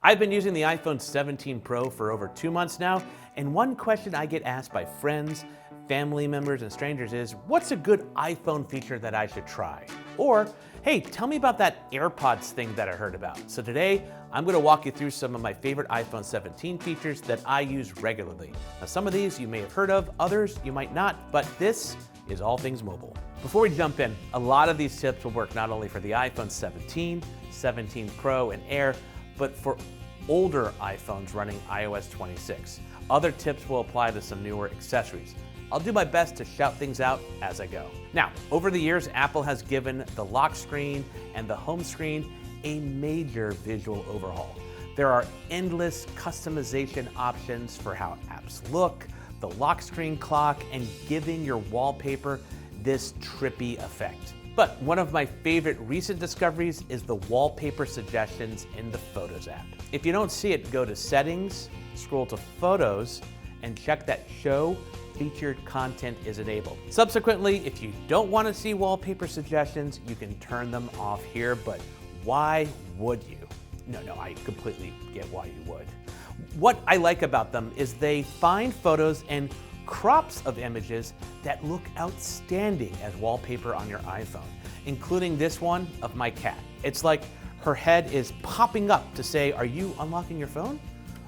I've been using the iPhone 17 Pro for over 2 months now, and one question I get asked by friends, family members, and strangers is, what's a good iPhone feature that I should try? Or, hey, tell me about that AirPods thing that I heard about. So today, I'm gonna walk you through some of my favorite iPhone 17 features that I use regularly. Now, some of these you may have heard of, others you might not, but this is all things mobile. Before we jump in, a lot of these tips will work not only for the iPhone 17, 17 Pro, and Air, but for older iPhones running iOS 26. Other tips will apply to some newer accessories. I'll do my best to shout things out as I go. Now, over the years, Apple has given the lock screen and the home screen a major visual overhaul. There are endless customization options for how apps look, the lock screen clock, and giving your wallpaper this trippy effect. But one of my favorite recent discoveries is the wallpaper suggestions in the Photos app. If you don't see it, go to Settings, scroll to Photos, and check that Show Featured Content is enabled. Subsequently, if you don't want to see wallpaper suggestions, you can turn them off here, but why would you? No, I completely get why you would. What I like about them is they find photos and crops of images that look outstanding as wallpaper on your iPhone, including this one of my cat. It's like her head is popping up to say, are you unlocking your phone?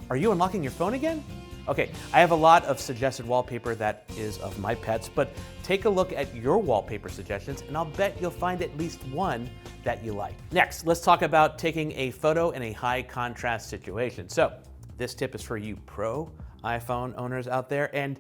Are you unlocking your phone again? Okay, I have a lot of suggested wallpaper that is of my pets, but take a look at your wallpaper suggestions and I'll bet you'll find at least one that you like. Next, let's talk about taking a photo in a high contrast situation. So this tip is for you pro iPhone owners out there, and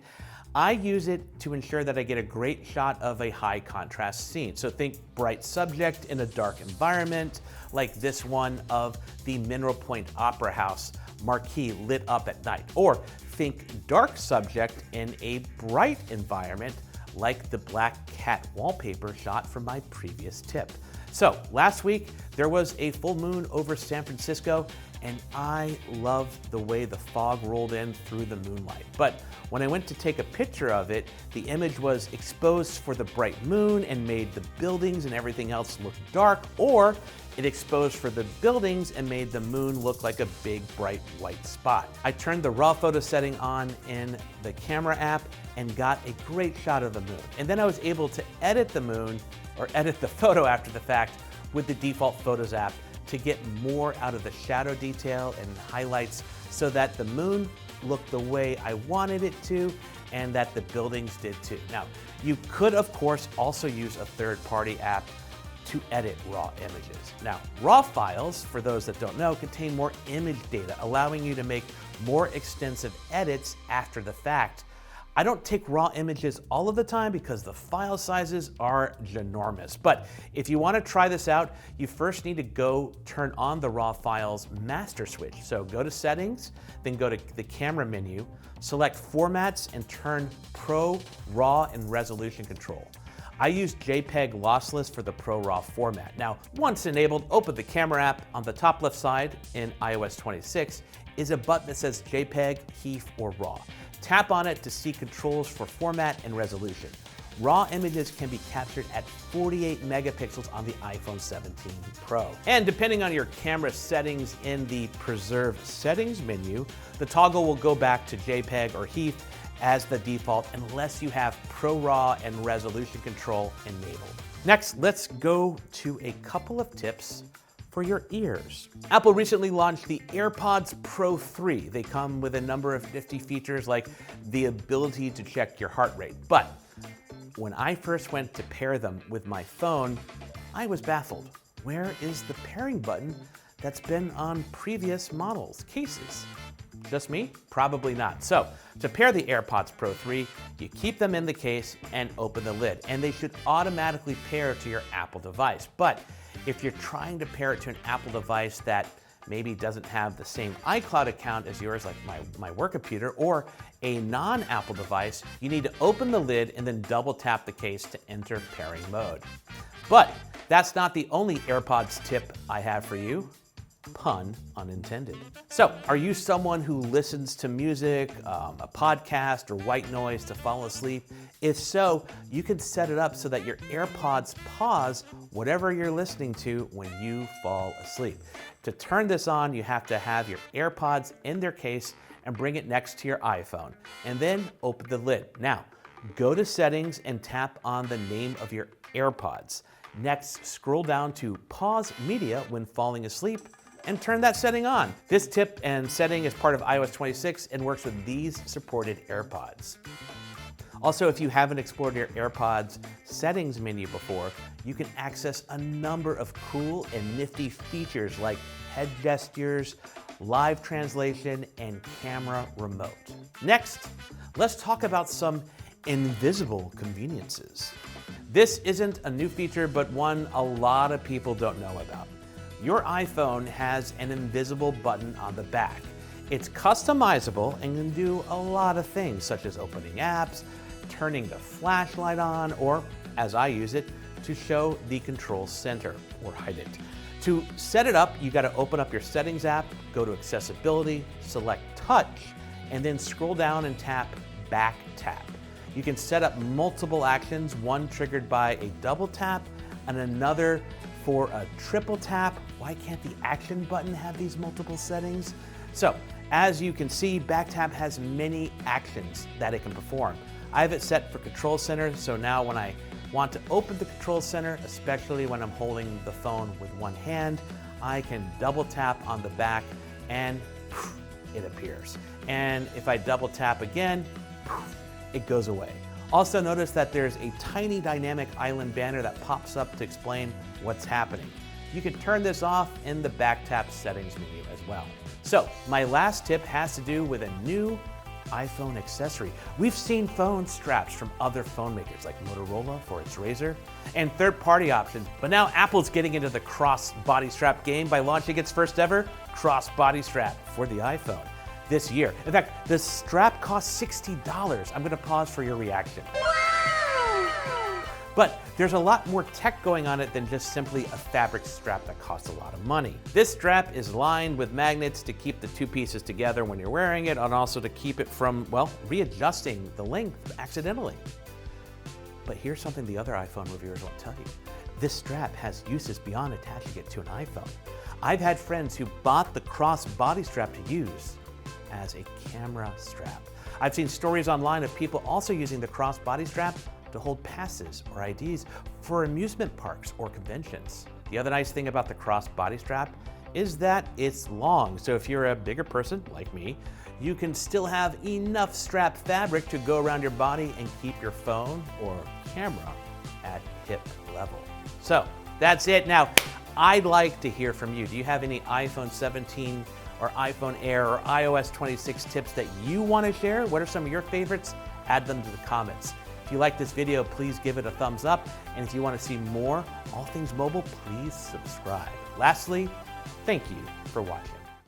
I use it to ensure that I get a great shot of a high contrast scene. So think bright subject in a dark environment, like this one of the Mineral Point Opera House marquee lit up at night. Or think dark subject in a bright environment, like the black cat wallpaper shot from my previous tip. So last week, there was a full moon over San Francisco, and I loved the way the fog rolled in through the moonlight. But when I went to take a picture of it, the image was exposed for the bright moon and made the buildings and everything else look dark, or it exposed for the buildings and made the moon look like a big bright white spot. I turned the raw photo setting on in the camera app and got a great shot of the moon. And then I was able to edit the moon, or edit the photo after the fact, with the default Photos app to get more out of the shadow detail and highlights so that the moon looked the way I wanted it to and that the buildings did too. Now, you could of course also use a third-party app to edit raw images. Now, raw files, for those that don't know, contain more image data, allowing you to make more extensive edits after the fact. I don't take raw images all of the time because the file sizes are ginormous. But if you want to try this out, you first need to go turn on the raw files master switch. So go to Settings, then go to the camera menu, select Formats, and turn Pro, Raw, and Resolution Control. I use JPEG lossless for the Pro RAW format. Now, once enabled, open the camera app. On the top left side in iOS 26 is a button that says JPEG, HEIF, or RAW. Tap on it to see controls for format and resolution. Raw images can be captured at 48 megapixels on the iPhone 17 Pro. And depending on your camera settings in the Preserve Settings menu, the toggle will go back to JPEG or HEIF as the default unless you have Pro RAW and resolution control enabled. Next, let's go to a couple of tips for your ears. Apple recently launched the AirPods Pro 3. They come with a number of nifty features like the ability to check your heart rate. But when I first went to pair them with my phone, I was baffled. Where is the pairing button that's been on previous models' cases? Just me? Probably not. So, to pair the AirPods Pro 3, you keep them in the case and open the lid, and they should automatically pair to your Apple device. But if you're trying to pair it to an Apple device that maybe doesn't have the same iCloud account as yours, like my work computer, or a non-Apple device, you need to open the lid and then double tap the case to enter pairing mode. But that's not the only AirPods tip I have for you. Pun unintended. So, are you someone who listens to music, a podcast, or white noise to fall asleep? If so, you can set it up so that your AirPods pause whatever you're listening to when you fall asleep. To turn this on, you have to have your AirPods in their case and bring it next to your iPhone, and then open the lid. Now, go to Settings and tap on the name of your AirPods. Next, scroll down to Pause Media when falling asleep and turn that setting on. This tip and setting is part of iOS 26 and works with these supported AirPods. Also, if you haven't explored your AirPods settings menu before, you can access a number of cool and nifty features like head gestures, live translation, and camera remote. Next, let's talk about some invisible conveniences. This isn't a new feature, but one a lot of people don't know about. Your iPhone has an invisible button on the back. It's customizable and can do a lot of things, such as opening apps, turning the flashlight on, or, as I use it, to show the control center or hide it. To set it up, you gotta open up your Settings app, go to Accessibility, select Touch, and then scroll down and tap Back Tap. You can set up multiple actions, one triggered by a double tap and another for a triple tap. Why can't the action button have these multiple settings? So, as you can see, Back Tap has many actions that it can perform. I have it set for Control Center, so now when I want to open the Control Center, especially when I'm holding the phone with one hand, I can double tap on the back and it appears. And if I double tap again, it goes away. Also notice that there's a tiny dynamic island banner that pops up to explain what's happening. You can turn this off in the Back Tap settings menu as well. So my last tip has to do with a new iPhone accessory. We've seen phone straps from other phone makers like Motorola for its Razr and third-party options, but now Apple's getting into the cross body strap game by launching its first ever cross body strap for the iPhone this year. In fact, the strap costs $60. I'm gonna pause for your reaction. But there's a lot more tech going on it than just simply a fabric strap that costs a lot of money. This strap is lined with magnets to keep the two pieces together when you're wearing it, and also to keep it from, well, readjusting the length accidentally. But here's something the other iPhone reviewers won't tell you. This strap has uses beyond attaching it to an iPhone. I've had friends who bought the cross body strap to use as a camera strap. I've seen stories online of people also using the cross body strap to hold passes or IDs for amusement parks or conventions. The other nice thing about the cross body strap is that it's long, so if you're a bigger person like me, you can still have enough strap fabric to go around your body and keep your phone or camera at hip level. So that's it. Now, I'd like to hear from you. Do you have any iPhone 17 or iPhone Air or iOS 26 tips that you want to share? What are some of your favorites? Add them to the comments. If you like this video, please give it a thumbs up. And if you want to see more all things mobile, please subscribe. Lastly, thank you for watching.